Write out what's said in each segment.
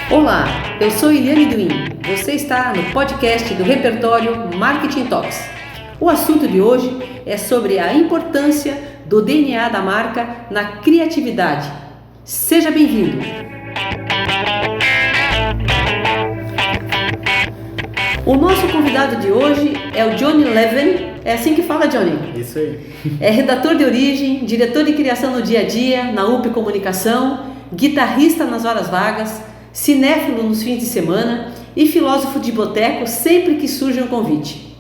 Olá, eu sou Eliane Duin. Você está no podcast do repertório Marketing Talks. O assunto de hoje é sobre a importância do DNA da marca na criatividade. Seja bem-vindo! O nosso convidado de hoje é o Johnny Levin. É assim que fala, Johnny? Isso aí. É redator de origem, diretor de criação no dia a dia, na UP Comunicação, guitarrista nas horas vagas, cinéfilo nos fins de semana e filósofo de boteco sempre que surge um convite.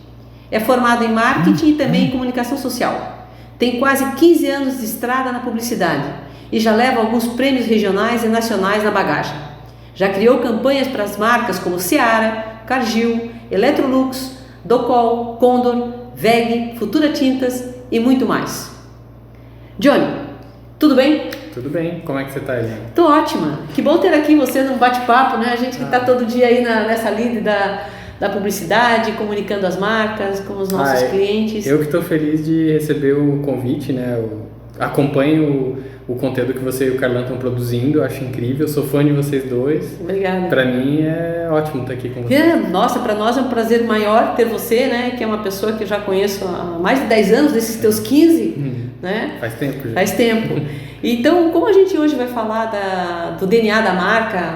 É formado em marketing e também em comunicação social. Tem quase 15 anos de estrada na publicidade e já leva alguns prêmios regionais e nacionais na bagagem. Já criou campanhas para as marcas como Seara, Cargill, Electrolux, Docol, Condor, VEG, Futura Tintas e muito mais. Johnny, tudo bem? Tudo bem. Como é que você está, Eliane? Tô ótima. Que bom ter aqui você num bate-papo, né? A gente que está todo dia aí nessa lide da publicidade, comunicando as marcas com os nossos clientes. Eu que estou feliz de receber o convite, né? Acompanho o conteúdo que você e o Carlão estão produzindo, acho incrível, sou fã de vocês dois. Obrigada. Para mim é ótimo estar aqui com você. Nossa, para nós é um prazer maior ter você, né? Que é uma pessoa que eu já conheço há mais de 10 anos, desses teus 15, né? Faz tempo já. Faz tempo. Então, como a gente hoje vai falar do DNA da marca,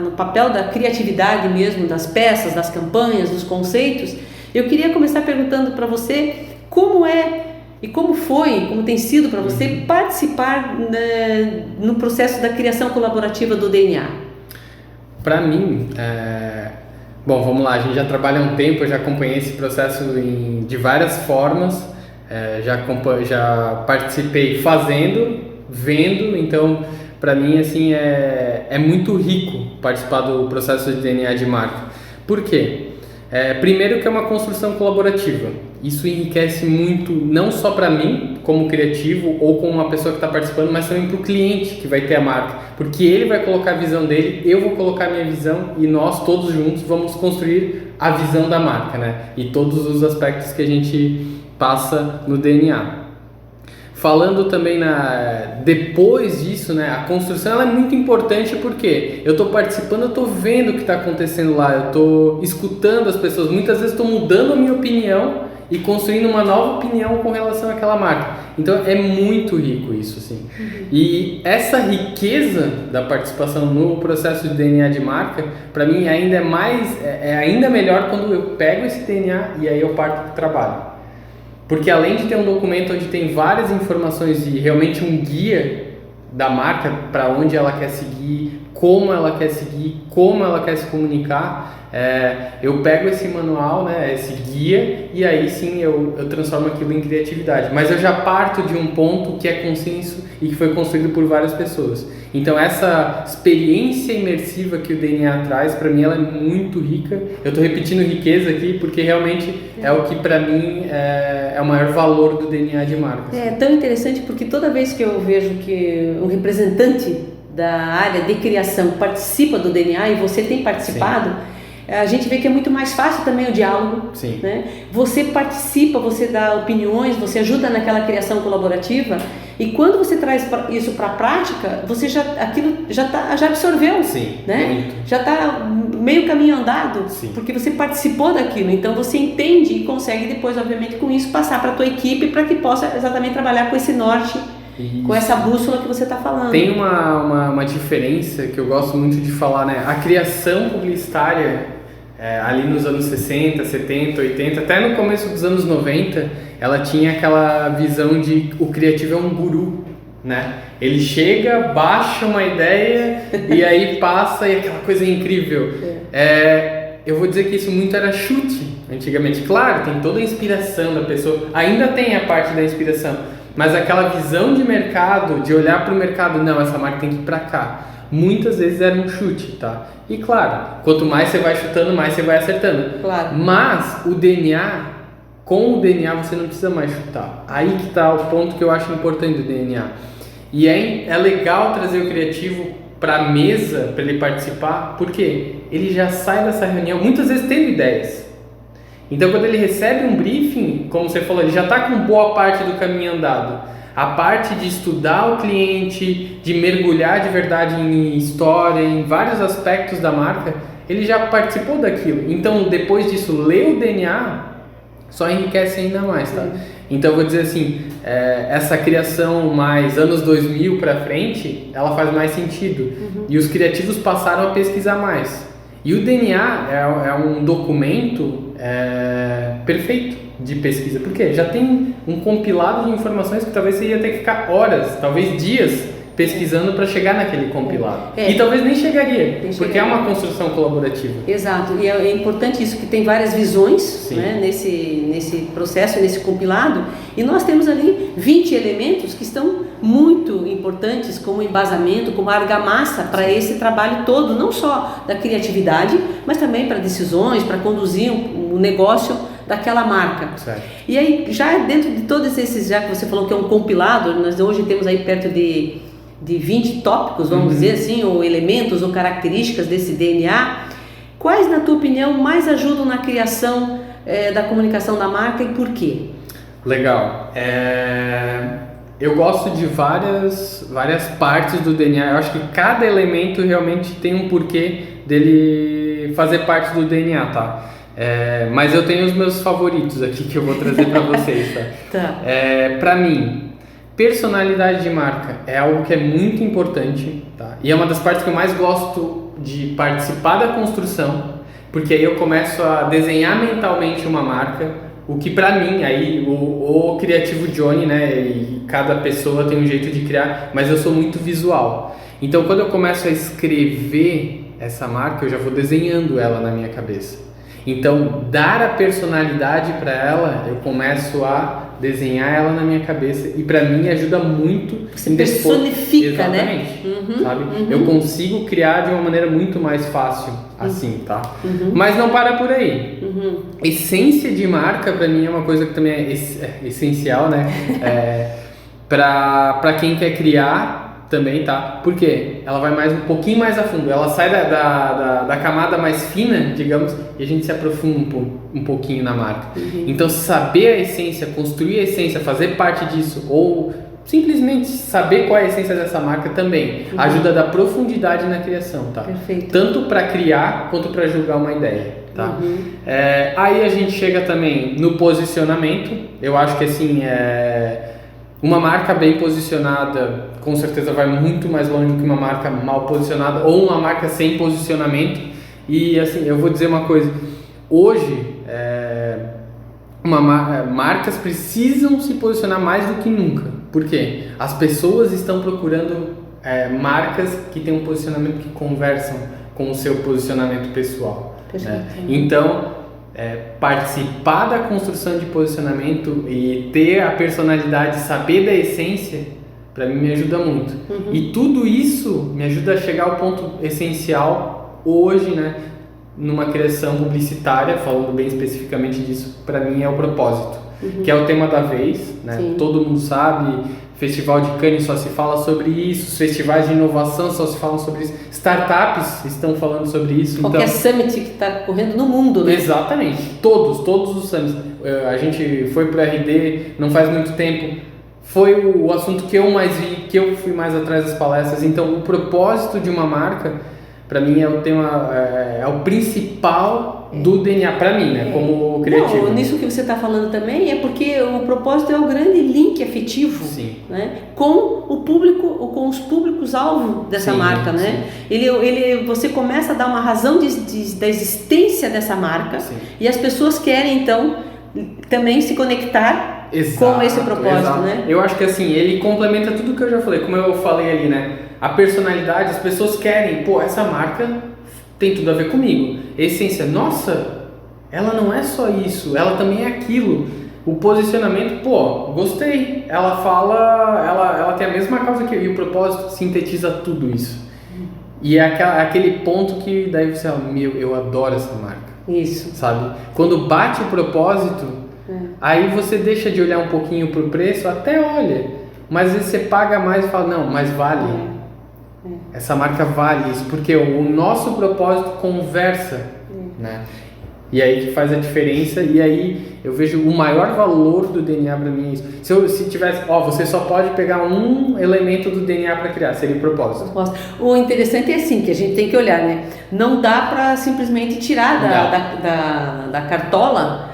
no papel da criatividade mesmo, das peças, das campanhas, dos conceitos, eu queria começar perguntando para você como é e como tem sido para você participar no processo da criação colaborativa do DNA. Para mim, bom, vamos lá, a gente já trabalha há um tempo, eu já acompanhei esse processo de várias formas, já participei fazendo, vendo, então para mim assim é muito rico participar do processo de DNA de marca. Por quê? Primeiro que é uma construção colaborativa, isso enriquece muito não só para mim como criativo ou como uma pessoa que está participando, mas também para o cliente que vai ter a marca, porque ele vai colocar a visão dele, eu vou colocar a minha visão e nós todos juntos vamos construir a visão da marca, né? E todos os aspectos que a gente passa no DNA. Falando também depois disso, né, a construção ela é muito importante porque eu estou participando, eu estou vendo o que está acontecendo lá, eu estou escutando as pessoas, muitas vezes estou mudando a minha opinião e construindo uma nova opinião com relação àquela marca. Então é muito rico isso, assim. E essa riqueza da participação no processo de DNA de marca, para mim ainda é ainda melhor quando eu pego esse DNA e aí eu parto para o trabalho. Porque além de ter um documento onde tem várias informações e realmente um guia da marca para onde ela quer seguir, como ela quer seguir, como ela quer se comunicar, eu pego esse manual, né, esse guia, e aí sim eu transformo aquilo em criatividade. Mas eu já parto de um ponto que é consenso e que foi construído por várias pessoas. Então essa experiência imersiva que o DNA traz, para mim ela é muito rica. Eu estou repetindo riqueza aqui porque realmente é o que para mim é o maior valor do DNA de marca. É tão interessante porque toda vez que eu vejo que um representante da área de criação participa do DNA e você tem participado, a gente vê que é muito mais fácil também o diálogo. Sim. Né? Você participa, você dá opiniões, você ajuda naquela criação colaborativa e quando você traz isso para a prática, você aquilo já absorveu. Sim, né? muito. Já está meio caminho andado. Sim. Porque você participou daquilo, então você entende e consegue depois, obviamente, com isso passar para a tua equipe para que possa exatamente trabalhar com esse norte. Isso. Com essa bússola que você está falando. Tem uma diferença que eu gosto muito de falar, né? A criação publicitária, ali nos anos 60, 70, 80, até no começo dos anos 90, ela tinha aquela visão de o criativo é um guru, né? Ele chega, baixa uma ideia e aí passa e aquela coisa incrível. Eu vou dizer que isso muito era chute antigamente. Claro, tem toda a inspiração da pessoa, ainda tem a parte da inspiração, mas aquela visão de mercado, de olhar para o mercado, não, essa marca tem que ir para cá. Muitas vezes era um chute, tá? E claro, quanto mais você vai chutando, mais você vai acertando. Claro. Mas com o DNA você não precisa mais chutar. Aí que tá o ponto que eu acho importante do DNA. E é legal trazer o criativo para a mesa, para ele participar, porque ele já sai dessa reunião, muitas vezes tendo ideias. Então quando ele recebe um briefing, como você falou, ele já está com boa parte do caminho andado. A parte de estudar o cliente, de mergulhar de verdade em história, em vários aspectos da marca, ele já participou daquilo. Então, depois disso, ler o DNA só enriquece ainda mais, tá? Então, eu vou dizer assim, essa criação mais anos 2000 para frente, ela faz mais sentido. E os criativos passaram a pesquisar mais. E o DNA é um documento perfeito de pesquisa, porque já tem um compilado de informações que talvez você ia ter que ficar horas, talvez dias, pesquisando para chegar naquele compilado. E talvez nem chegaria, porque é uma construção colaborativa. Exato, e é importante isso, que tem várias visões, né, nesse processo, nesse compilado, e nós temos ali 20 elementos que estão muito importantes como embasamento, como argamassa para esse trabalho todo, não só da criatividade, mas também para decisões, para conduzir o negócio daquela marca. Certo. E aí, já dentro de todos esses, já que você falou que é um compilado, nós hoje temos aí perto de 20 tópicos, vamos dizer assim, ou elementos ou características desse DNA, quais, na tua opinião, mais ajudam na criação da comunicação da marca e por quê? Legal. Eu gosto de várias partes do DNA. Eu acho que cada elemento realmente tem um porquê dele fazer parte do DNA, tá? Mas eu tenho os meus favoritos aqui que eu vou trazer para vocês, tá? Para mim, personalidade de marca é algo que é muito importante, tá? E é uma das partes que eu mais gosto de participar da construção, porque aí eu começo a desenhar mentalmente uma marca, o que pra mim, aí o criativo Johnny, né, e cada pessoa tem um jeito de criar, mas eu sou muito visual. Então quando eu começo a escrever essa marca, eu já vou desenhando ela na minha cabeça. Então, dar a personalidade para ela, eu começo a desenhar ela na minha cabeça e para mim ajuda muito. Você personifica, exatamente, né? Sabe? Eu consigo criar de uma maneira muito mais fácil assim, tá? Mas não para por aí. Essência de marca para mim é uma coisa que também é essencial, né? Para quem quer criar também, tá? Porque ela vai um pouquinho mais a fundo, ela sai da camada mais fina, digamos, e a gente se aprofunda um pouquinho na marca. Então, saber a essência, construir a essência, fazer parte disso, ou simplesmente saber qual é a essência dessa marca também, ajuda a dar profundidade na criação, tá? Perfeito. Tanto para criar, quanto para julgar uma ideia, tá? Aí a gente chega também no posicionamento. Eu acho que assim, uma marca bem posicionada com certeza vai muito mais longe do que uma marca mal posicionada ou uma marca sem posicionamento. E assim, eu vou dizer uma coisa, hoje marcas precisam se posicionar mais do que nunca. Por quê? As pessoas estão procurando marcas que têm um posicionamento que conversam com o seu posicionamento pessoal, né? Então, participar da construção de posicionamento e ter a personalidade, saber da essência, para mim me ajuda muito. E tudo isso me ajuda a chegar ao ponto essencial hoje, né, numa criação publicitária, falando bem especificamente disso, para mim é o propósito, que é o tema da vez, né? Todo mundo sabe, Festival de Cannes só se fala sobre isso, os festivais de inovação só se falam sobre isso, startups estão falando sobre isso. Qualquer summit que está correndo no mundo, né? Exatamente, todos os summits. A gente foi para o RD não faz muito tempo, foi o assunto que eu mais vi, que eu fui mais atrás das palestras. Então, o propósito de uma marca, para mim, é o tema, é o principal do DNA, para mim, né, como criativo. Não, nisso que você está falando também é porque o propósito é o grande link afetivo, né, com o público, ou com os públicos-alvo dessa marca, né? Você começa a dar uma razão da existência dessa marca, e as pessoas querem, então, também se conectar com esse propósito, né? Eu acho que assim, ele complementa tudo que eu já falei, como eu falei ali, né? A personalidade, as pessoas querem, essa marca tem tudo a ver comigo. Essência, nossa, ela não é só isso, ela também é aquilo. O posicionamento, gostei. Ela fala, ela tem a mesma causa que eu, e o propósito sintetiza tudo isso. E é aquele ponto que daí você fala, eu adoro essa marca. Isso. Sabe? Quando bate o propósito, aí você deixa de olhar um pouquinho pro preço, até olha, mas às vezes você paga mais e fala, não, mas vale. Essa marca vale isso, porque o nosso propósito conversa, né? E aí que faz a diferença, e aí eu vejo o maior valor do DNA para mim é isso. Se tivesse, você só pode pegar um elemento do DNA para criar, seria o propósito. O interessante é assim, que a gente tem que olhar, né? Não dá para simplesmente tirar da cartola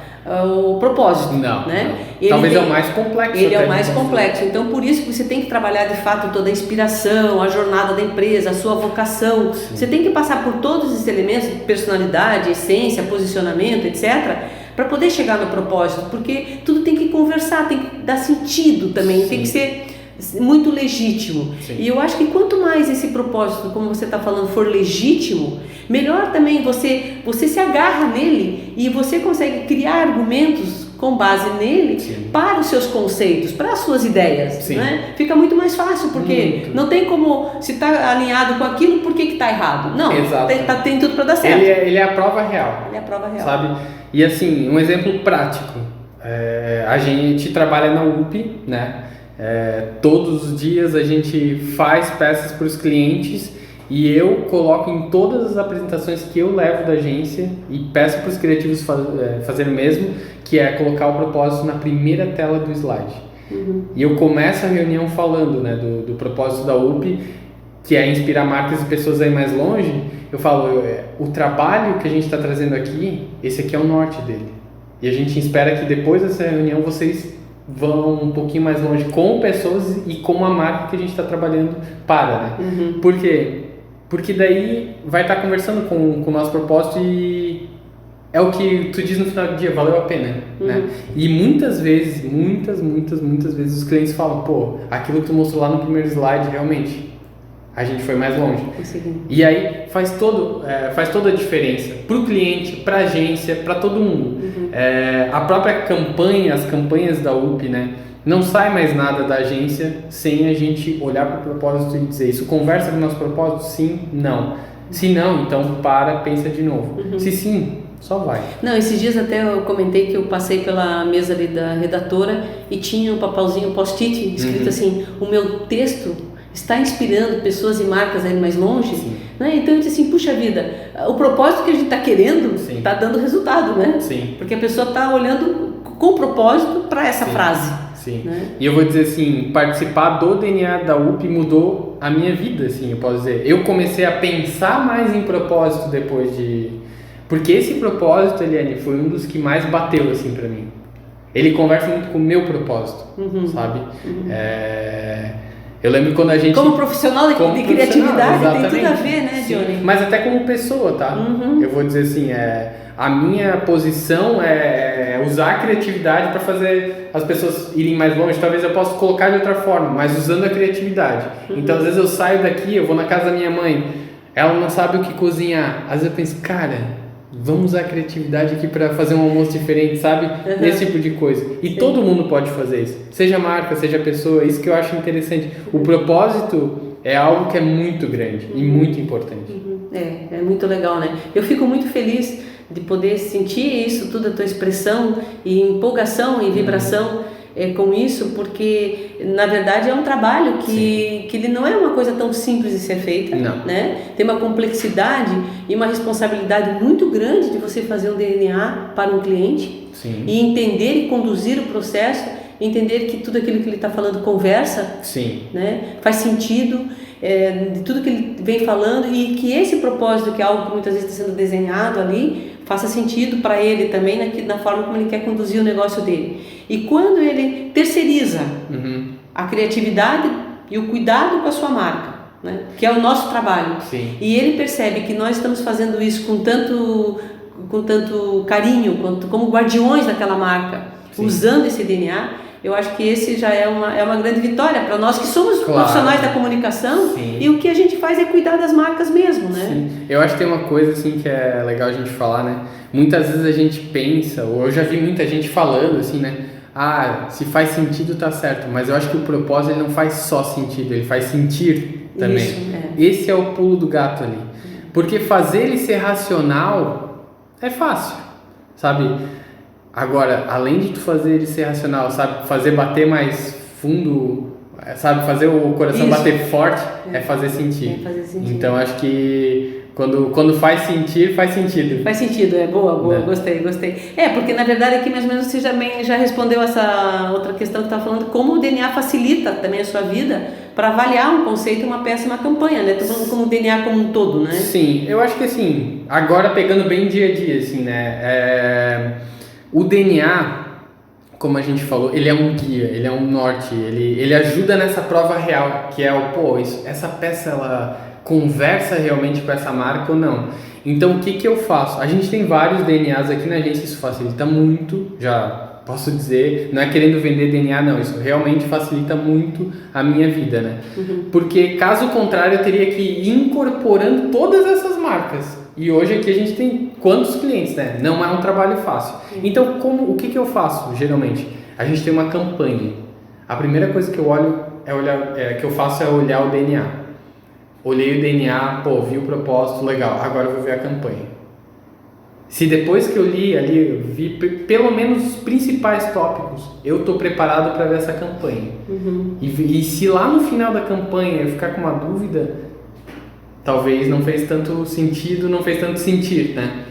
o propósito, não, né? Não. Talvez é o mais complexo. Ele é o mais complexo, então por isso que você tem que trabalhar de fato toda a inspiração, a jornada da empresa, a sua vocação. Sim. Você tem que passar por todos esses elementos, personalidade, essência, posicionamento, etc., para poder chegar no propósito, porque tudo tem que conversar, tem que dar sentido também, Sim. Tem que ser muito legítimo. Sim. E eu acho que quanto mais esse propósito, como você está falando, for legítimo, melhor também você se agarra nele e você consegue criar argumentos com base nele Sim. para os seus conceitos, para as suas ideias, né? Fica muito mais fácil, porque não tem como, se está alinhado com aquilo, por que está errado? Não, tem tudo para dar certo. Ele é a prova real. Ele é a prova real. Sabe? E assim, um exemplo prático, a gente trabalha na UP, né? Todos os dias a gente faz peças para os clientes e eu coloco em todas as apresentações que eu levo da agência e peço para os criativos fazerem o mesmo, que é colocar o propósito na primeira tela do slide. Uhum. E eu começo a reunião falando, né, do propósito da UP, que é inspirar marcas e pessoas a ir mais longe. Eu falo, o trabalho que a gente está trazendo aqui, esse aqui é o norte dele. E a gente espera que depois dessa reunião vocês vão um pouquinho mais longe com pessoas e com a marca que a gente está trabalhando para, né? Uhum. Por quê? Porque daí vai estar conversando com o nosso propósito e é o que tu diz no final do dia, valeu a pena, né? E muitas vezes os clientes falam, aquilo que tu mostrou lá no primeiro slide, realmente, a gente foi mais longe. E aí faz toda a diferença para o cliente, para a agência, para todo mundo. Uhum. A própria campanha, as campanhas da UP, né? Não sai mais nada da agência sem a gente olhar para o propósito e dizer, isso conversa com o nosso propósito? Sim, não. Se não, então pensa de novo. Uhum. Se sim, só vai. Não, esses dias até eu comentei que eu passei pela mesa ali da redatora e tinha um papelzinho post-it escrito assim, o meu texto está inspirando pessoas e marcas a ir mais longe, né? Então eu disse assim, puxa vida, o propósito que a gente está querendo está dando resultado, né? Sim. Porque a pessoa está olhando com propósito para essa frase. Sim. Né? E eu vou dizer assim, participar do DNA da UP mudou a minha vida, assim, eu posso dizer. Eu comecei a pensar mais em propósito depois de... Porque esse propósito, Eliane, foi um dos que mais bateu, assim, para mim. Ele conversa muito com o meu propósito, sabe? Uhum. Eu lembro quando a gente... Como profissional de criatividade, tem tudo a ver, né, Johnny? Mas até como pessoa, tá? Uhum. Eu vou dizer assim, a minha posição é usar a criatividade para fazer as pessoas irem mais longe. Talvez eu possa colocar de outra forma, mas usando a criatividade. Uhum. Então, às vezes eu saio daqui, eu vou na casa da minha mãe, ela não sabe o que cozinhar. Às vezes eu penso, cara... Vamos usar a criatividade aqui para fazer um almoço diferente, sabe? Uhum. Esse tipo de coisa. E todo mundo pode fazer isso. Seja marca, seja pessoa. Isso que eu acho interessante. O propósito é algo que é muito grande e muito importante. Uhum. É muito legal, né? Eu fico muito feliz de poder sentir isso, toda a tua expressão e empolgação e vibração com isso, porque na verdade é um trabalho que ele não é uma coisa tão simples de ser feita, né? Tem uma complexidade e uma responsabilidade muito grande de você fazer um DNA para um cliente e entender e conduzir o processo, entender que tudo aquilo que ele está falando conversa, né? Faz sentido, de tudo que ele vem falando, e que esse propósito, que é algo que muitas vezes está sendo desenhado ali, faça sentido para ele também na forma como ele quer conduzir o negócio dele. E quando ele terceiriza a criatividade e o cuidado com a sua marca, né, que é o nosso trabalho, e ele percebe que nós estamos fazendo isso com tanto carinho, como guardiões daquela marca, usando esse DNA, eu acho que esse já é uma grande vitória para nós que somos profissionais da comunicação. E o que a gente faz é cuidar das marcas mesmo, né? Sim. Eu acho que tem uma coisa assim que é legal a gente falar, né? Muitas vezes a gente pensa, ou eu já vi muita gente falando assim, né? Se faz sentido tá certo, mas eu acho que o propósito ele não faz só sentido, ele faz sentir também. Isso, Esse é o pulo do gato ali. Porque fazer ele ser racional é fácil, sabe? Agora, além de tu fazer ele ser racional, sabe, fazer bater mais fundo sabe, fazer o coração Isso. bater forte é fazer sentir. É fazer sentir. Então acho que quando faz sentir, faz sentido. Faz sentido, boa, Né? gostei. Porque na verdade aqui mais ou menos você já respondeu essa outra questão que estava falando, como o DNA facilita também a sua vida para avaliar um conceito, uma peça, uma campanha, né? Tô falando como o DNA como um todo, né? Sim, eu acho que assim, agora pegando bem dia a dia, assim, né? O DNA, como a gente falou, ele é um guia, ele é um norte, ele ajuda nessa prova real, que é essa peça, ela conversa realmente com essa marca ou não. Então, o que eu faço? A gente tem vários DNAs aqui na agência, isso facilita muito, já posso dizer, não é querendo vender DNA, não, isso realmente facilita muito a minha vida, né? Porque, caso contrário, eu teria que ir incorporando todas essas marcas. E hoje aqui a gente tem quantos clientes, né? Não é um trabalho fácil. Então, o que eu faço, geralmente? A gente tem uma campanha. A primeira coisa que eu faço é olhar o DNA. Olhei o DNA, vi o propósito, legal, agora eu vou ver a campanha. Se depois que eu li ali, eu vi pelo menos os principais tópicos, eu estou preparado para ver essa campanha. E se lá no final da campanha eu ficar com uma dúvida, talvez não fez tanto sentido, não fez tanto sentir, né?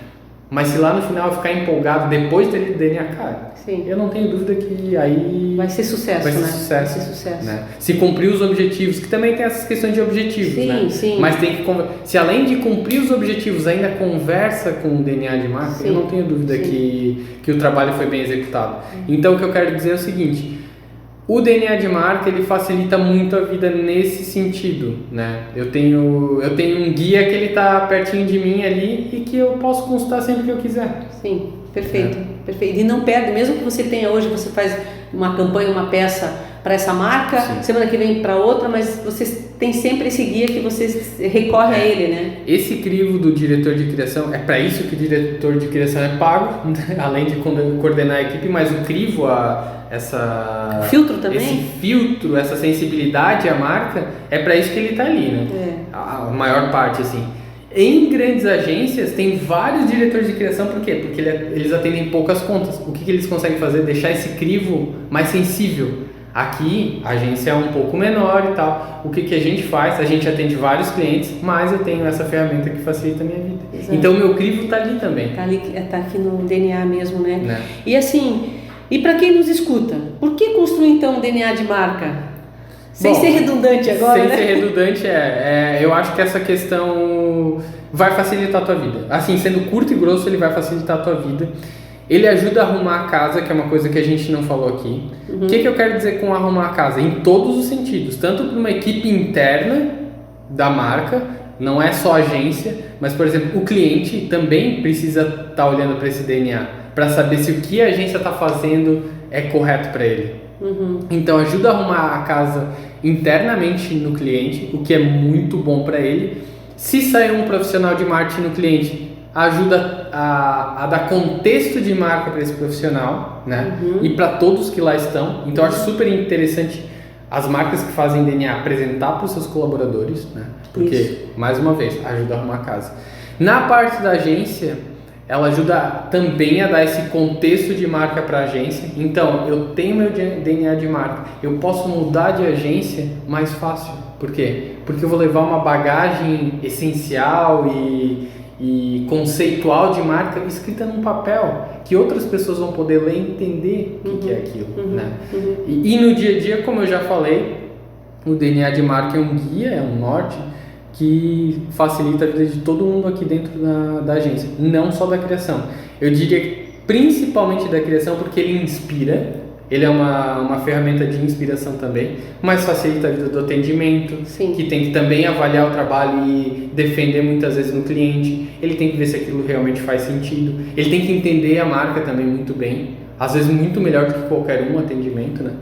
Mas se lá no final eu ficar empolgado depois de ter lido o DNA, cara, Sim. Eu não tenho dúvida que aí vai ser sucesso, vai ser né? sucesso, Vai ser sucesso. né? Se cumprir os objetivos, que também tem essas questões de objetivos, sim, né? Sim. Mas tem que se além de cumprir os objetivos ainda conversa com o DNA de marca, Sim. eu não tenho dúvida que o trabalho foi bem executado. Então o que eu quero dizer é o seguinte: o DNA de marca, ele facilita muito a vida nesse sentido, né? Eu tenho um guia que ele está pertinho de mim ali e que eu posso consultar sempre que eu quiser. Sim, perfeito. E não perde, mesmo que você tenha hoje, você faz uma campanha, uma peça para essa marca, Sim. semana que vem para outra, mas você tem sempre esse guia que você recorre a ele, né? Esse crivo do diretor de criação, é para isso que o diretor de criação é pago, além de coordenar a equipe, mas o crivo, o filtro também? Esse filtro, essa sensibilidade à marca, é para isso que ele está ali, né? A maior parte, assim. Em grandes agências, tem vários diretores de criação, por quê? Porque eles atendem poucas contas. O que eles conseguem fazer? Deixar esse crivo mais sensível. Aqui, a agência é um pouco menor e tal. O que a gente faz? A gente atende vários clientes, mas eu tenho essa ferramenta que facilita a minha vida. Exato. Então, o meu crivo está ali também. Tá aqui no DNA mesmo, né? E assim, e para quem nos escuta, por que construir então um DNA de marca? Sem ser redundante agora, sem né? ser redundante, eu acho que essa questão vai facilitar a tua vida. Assim, sendo curto e grosso, ele vai facilitar a tua vida. Ele ajuda a arrumar a casa, que é uma coisa que a gente não falou aqui. O que eu quero dizer com arrumar a casa? Em todos os sentidos. Tanto para uma equipe interna da marca, não é só agência, mas, por exemplo, o cliente também precisa estar olhando para esse DNA, para saber se o que a agência está fazendo é correto para ele. Então, ajuda a arrumar a casa internamente no cliente, o que é muito bom para ele. Se sair um profissional de marketing no cliente, ajuda a dar contexto de marca para esse profissional, né? E para todos que lá estão. Então, acho super interessante as marcas que fazem DNA apresentar para os seus colaboradores, né? Porque, mais uma vez, ajuda a arrumar a casa. Na parte da agência, ela ajuda também a dar esse contexto de marca para a agência. Então, eu tenho meu DNA de marca, eu posso mudar de agência mais fácil. Por quê? Porque eu vou levar uma bagagem essencial e conceitual de marca escrita num papel, que outras pessoas vão poder ler e entender o que é aquilo. Né? E no dia a dia, como eu já falei, o DNA de marca é um guia, é um norte, que facilita a vida de todo mundo aqui dentro da agência, não só da criação. Eu diria principalmente da criação, porque ele inspira, ele é uma ferramenta de inspiração também, mas facilita a vida do atendimento, Sim. que tem que também avaliar o trabalho e defender muitas vezes no cliente. Ele tem que ver se aquilo realmente faz sentido. Ele tem que entender a marca também muito bem, às vezes muito melhor do que qualquer atendimento, né?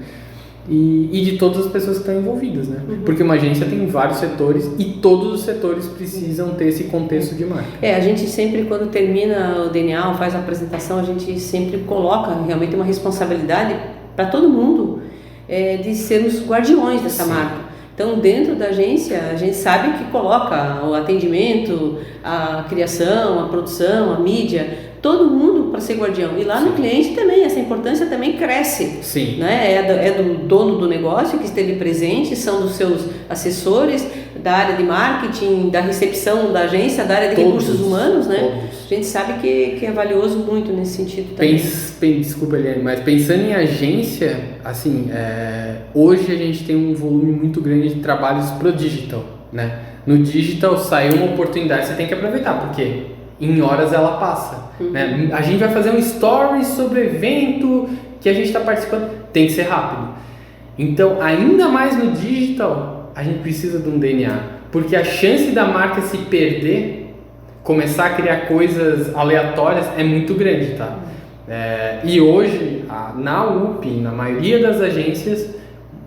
E de todas as pessoas que estão envolvidas, né? Porque uma agência tem vários setores e todos os setores precisam ter esse contexto de marca. A gente sempre, quando termina o DNA, faz a apresentação, a gente sempre coloca realmente uma responsabilidade para todo mundo de sermos guardiões dessa Sim. marca. Então, dentro da agência, a gente sabe que coloca o atendimento, a criação, a produção, a mídia, todo mundo para ser guardião. E lá no cliente também, essa importância também cresce. Sim. Né? É do dono do negócio que esteve presente, são dos seus assessores, da área de marketing, da recepção da agência, da área de recursos humanos, né? Todos. A gente sabe que é valioso muito nesse sentido também. Desculpa, Eliane, mas pensando em agência, assim, hoje a gente tem um volume muito grande de trabalhos pro digital, né? No digital saiu uma oportunidade, você tem que aproveitar, porque em horas ela passa, né? A gente vai fazer um story sobre o evento que a gente está participando, tem que ser rápido. Então, ainda mais no digital, a gente precisa de um DNA, porque a chance da marca se perder, começar a criar coisas aleatórias é muito grande, tá? E hoje, na UP, na maioria das agências,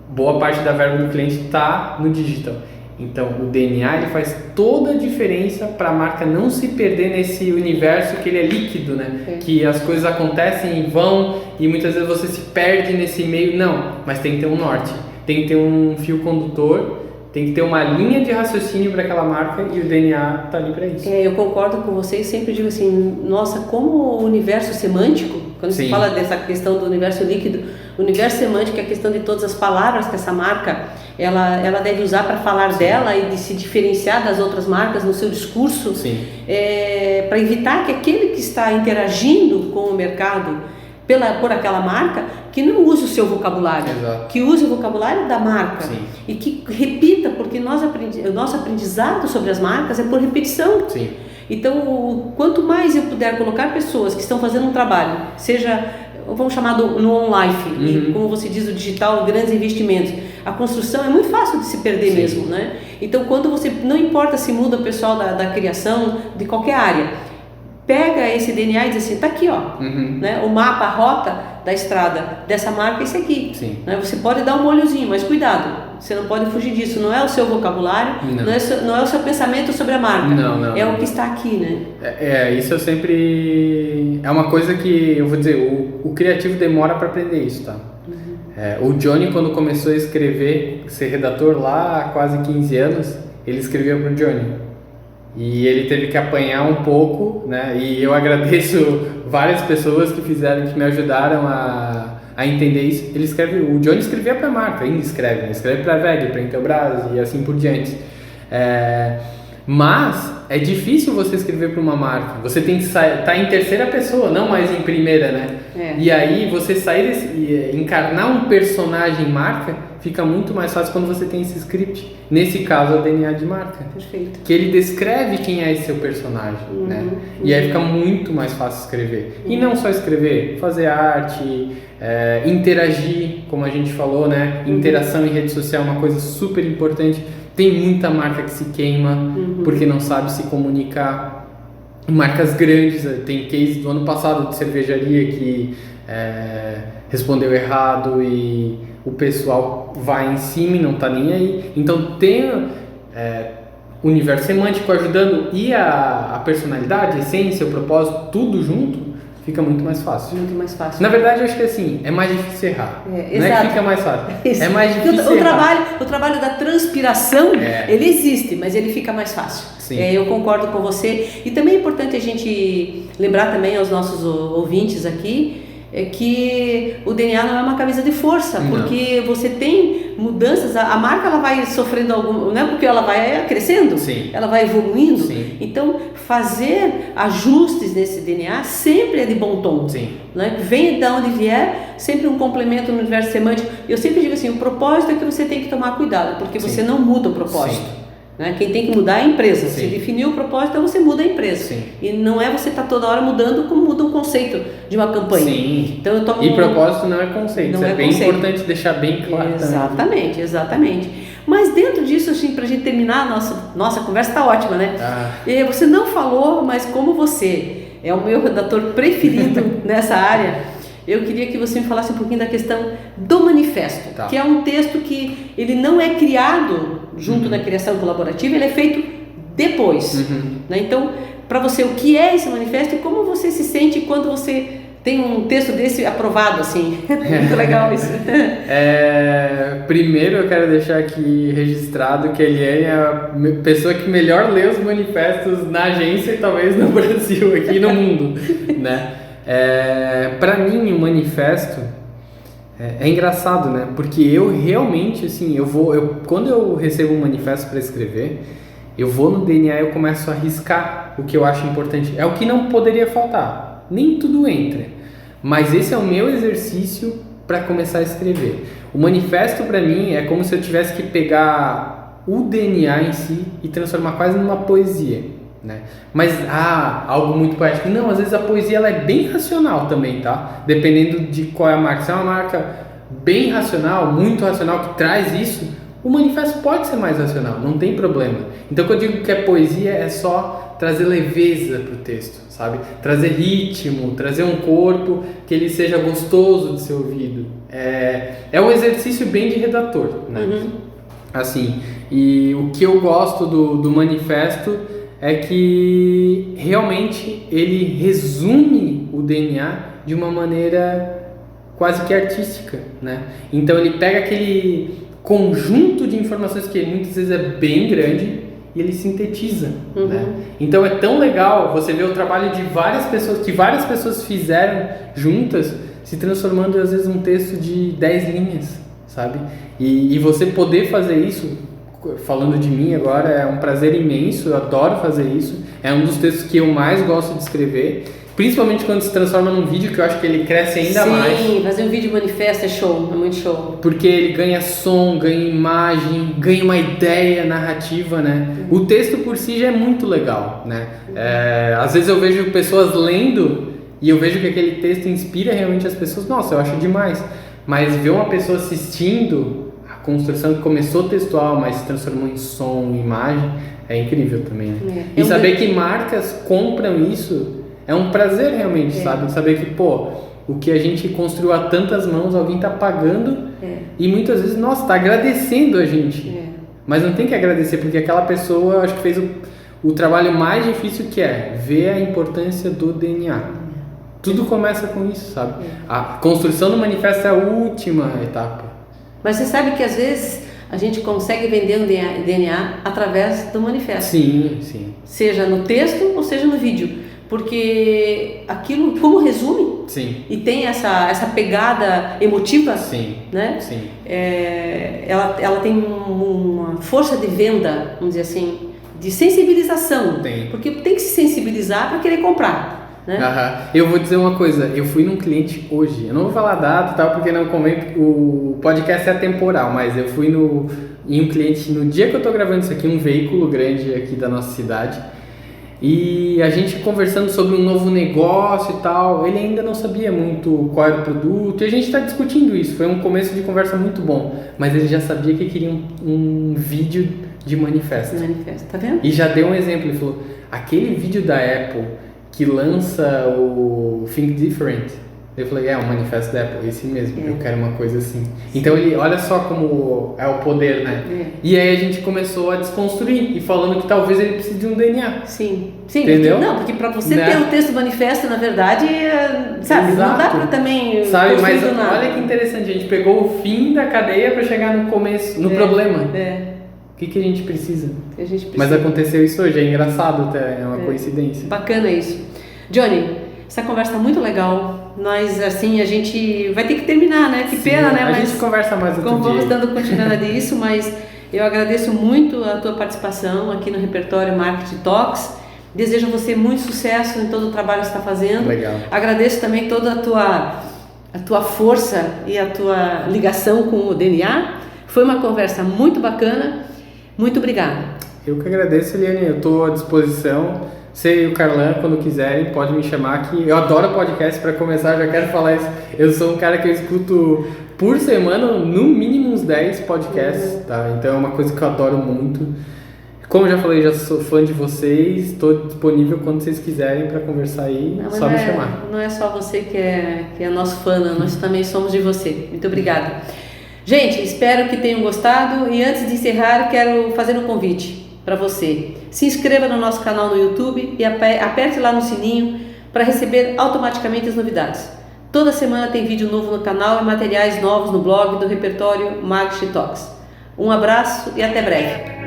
boa parte da verba do cliente está no digital. Então, o DNA ele faz toda a diferença para a marca não se perder nesse universo que ele é líquido, né? Que as coisas acontecem e vão e muitas vezes você se perde nesse meio. Não, mas tem que ter um norte, tem que ter um fio condutor, tem que ter uma linha de raciocínio para aquela marca e o DNA está ali para isso. Eu concordo com vocês, sempre digo assim, nossa, como o universo semântico, quando se fala dessa questão do universo líquido, o universo semântico é a questão de todas as palavras que essa marca ela deve usar para falar dela e de se diferenciar das outras marcas no seu discurso, para evitar que aquele que está interagindo com o mercado por aquela marca, que não use o seu vocabulário, que use o vocabulário da marca e que repita, porque o nosso aprendizado sobre as marcas é por repetição. Então, quanto mais eu puder colocar pessoas que estão fazendo um trabalho, seja, vamos chamar no on-life, e como você diz, o digital, grandes investimentos, a construção é muito fácil de se perder mesmo, né? Então, quando você, não importa se muda o pessoal da criação, de qualquer área, pega esse DNA e diz assim, tá aqui, ó, né? O mapa, a rota da estrada dessa marca é esse aqui. Né? Você pode dar um olhozinho, mas cuidado, você não pode fugir disso, não é o seu vocabulário, não é o seu pensamento sobre a marca, é o que está aqui, né? Isso eu sempre... É uma coisa que, eu vou dizer, o criativo demora para aprender isso, tá? O Johnny, quando começou a escrever, ser redator lá há quase 15 anos, ele escrevia pro Johnny. E ele teve que apanhar um pouco, né? E eu agradeço várias pessoas que me ajudaram a entender isso. O Johnny escrevia para a marca, ainda escreve, né? Escreve para a VEG, para a Intelbras e assim por diante. Mas é difícil você escrever para uma marca. Você tem que estar em terceira pessoa, não mais em primeira, né? E aí você encarnar um personagem marca fica muito mais fácil quando você tem esse script. Nesse caso, é o DNA de marca. Perfeito. Que ele descreve quem é esse seu personagem, né? E aí fica muito mais fácil escrever. E não só escrever, fazer arte, interagir, como a gente falou, né? Interação em rede social é uma coisa super importante. Tem muita marca que se queima porque não sabe se comunicar. Marcas grandes, tem case do ano passado de cervejaria que respondeu errado e o pessoal vai em cima e não tá nem aí. Então tem o universo semântico ajudando e a personalidade, a essência, o propósito, tudo junto, fica muito mais fácil. Muito mais fácil. Na verdade, eu acho que assim, é mais difícil errar. Não é que fica mais fácil. É mais difícil errar. O trabalho da transpiração, ele existe, mas ele fica mais fácil. Eu concordo com você. E também é importante a gente lembrar também aos nossos ouvintes aqui, que o DNA não é uma camisa de força, porque você tem mudanças, a marca ela vai sofrendo algum, não é porque ela vai crescendo, ela vai evoluindo, então fazer ajustes nesse DNA sempre é de bom tom, né? Venha de onde vier, sempre um complemento no universo semântico. Eu sempre digo assim, o propósito é que você tem que tomar cuidado, porque você não muda o propósito. Né? Quem tem que mudar é a empresa. Se definir o propósito, então você muda a empresa. E não é você estar toda hora mudando como muda o conceito de uma campanha. Então, e propósito não é conceito. Isso é bem importante deixar bem claro. Exatamente, exatamente. Mas dentro disso, assim, para a gente terminar, nossa conversa está ótima, né? Você não falou, mas como você é o meu redator preferido nessa área, eu queria que você me falasse um pouquinho da questão do manifesto, que é um texto que ele não é criado junto na criação colaborativa, ele é feito depois. Né? Então, para você, o que é esse manifesto e como você se sente quando você tem um texto desse aprovado, assim. Muito legal isso. Primeiro eu quero deixar aqui registrado que a Eliane é a pessoa que melhor lê os manifestos na agência e talvez no Brasil, aqui no mundo, né? Para mim, o manifesto é engraçado, né? Porque eu realmente, assim, quando eu recebo um manifesto para escrever, eu vou no DNA e eu começo a riscar o que eu acho importante. É o que não poderia faltar. Nem tudo entra, mas esse é o meu exercício para começar a escrever. O manifesto para mim é como se eu tivesse que pegar o DNA em si e transformar quase numa poesia, né? Mas algo muito poético. Não, às vezes a poesia ela é bem racional também, tá? Dependendo de qual é a marca. Se é uma marca bem racional, muito racional, que traz isso, o manifesto pode ser mais racional, não tem problema. Então quando eu digo que é poesia, é só trazer leveza para o texto, sabe? Trazer ritmo, trazer um corpo que ele seja gostoso de ser ouvido. É um exercício bem de redator, né? Assim, e o que eu gosto do manifesto é que realmente ele resume o DNA de uma maneira quase que artística, né? Então ele pega aquele conjunto de informações que muitas vezes é bem grande e ele sintetiza, né? Então é tão legal você ver o trabalho de várias pessoas, que várias pessoas fizeram juntas, se transformando às vezes um texto de 10 linhas, sabe? E você poder fazer isso, falando de mim agora, é um prazer imenso, eu adoro fazer isso, é um dos textos que eu mais gosto de escrever, principalmente quando se transforma num vídeo, que eu acho que ele cresce ainda mais. Sim, fazer um vídeo manifesto é show, é muito show. Porque ele ganha som, ganha imagem, ganha uma ideia narrativa, né? O texto por si já é muito legal, né? Às vezes eu vejo pessoas lendo e eu vejo que aquele texto inspira realmente as pessoas. Nossa, eu acho demais. Mas ver uma pessoa assistindo a construção que começou textual, mas se transformou em som, em imagem, é incrível também, né? E saber que marcas compram isso é um prazer realmente, sabe? Saber que, o que a gente construiu a tantas mãos, alguém está pagando e muitas vezes, está agradecendo a gente. Mas não tem que agradecer, porque aquela pessoa, acho que fez o trabalho mais difícil, que é ver a importância do DNA. Tudo começa com isso, sabe? A construção do manifesto é a última etapa. Mas você sabe que às vezes a gente consegue vender o DNA através do manifesto. Sim, sim. Seja no texto ou seja no vídeo. Porque aquilo, como resume, sim, e tem essa pegada emotiva, sim, né? Sim. Ela tem uma força de venda, vamos dizer assim, de sensibilização. Tem. Porque tem que se sensibilizar para querer comprar, né? Eu vou dizer uma coisa, eu fui num cliente hoje, eu não vou falar data e tal, porque não convém, o podcast é atemporal, mas eu fui em um cliente, no dia que eu tô gravando isso aqui, um veículo grande aqui da nossa cidade, e a gente conversando sobre um novo negócio e tal, ele ainda não sabia muito qual era o produto, e a gente está discutindo isso, foi um começo de conversa muito bom, mas ele já sabia que queria um vídeo de manifesto. Tá vendo? E já deu um exemplo, ele falou, aquele vídeo da Apple que lança o Think Different, eu falei, o manifesto da Apple, esse mesmo, eu quero uma coisa assim. Então ele, olha só como é o poder, né? E aí a gente começou a desconstruir e falando que talvez ele precise de um DNA. Sim, entendeu? Porque para você ter o texto manifesto, na verdade, sabe, exato, não dá para também, sabe, mas olha que interessante, a gente pegou o fim da cadeia para chegar no começo, no problema. O que a gente precisa? Mas aconteceu isso hoje, é engraçado até, é uma coincidência. Bacana isso. Johnny, essa conversa tá muito legal. Nós, assim, a gente vai ter que terminar, né? Que Sim, pena, né? A gente conversa mais outro dia. Vamos dando continuidade disso, mas eu agradeço muito a tua participação aqui no Repertório Marketing Talks. Desejo a você muito sucesso em todo o trabalho que você está fazendo. Legal. Agradeço também toda a tua força e a tua ligação com o DNA. Foi uma conversa muito bacana. Muito obrigada. Eu que agradeço, Eliane. Eu estou à disposição. Você e o Carlan, quando quiserem, pode me chamar aqui. Eu adoro podcast, para começar, já quero falar isso. Eu sou um cara que eu escuto por semana, no mínimo uns 10 podcasts, tá? Então é uma coisa que eu adoro muito. Como eu já falei, já sou fã de vocês, estou disponível quando vocês quiserem para conversar aí, só me chamar. Não é só você que é nosso fã, não. Nós também somos de você. Muito obrigada. Gente, espero que tenham gostado e antes de encerrar, quero fazer um convite para você. Se inscreva no nosso canal no YouTube e aperte lá no sininho para receber automaticamente as novidades. Toda semana tem vídeo novo no canal e materiais novos no blog do repertório Marketing Talks. Um abraço e até breve!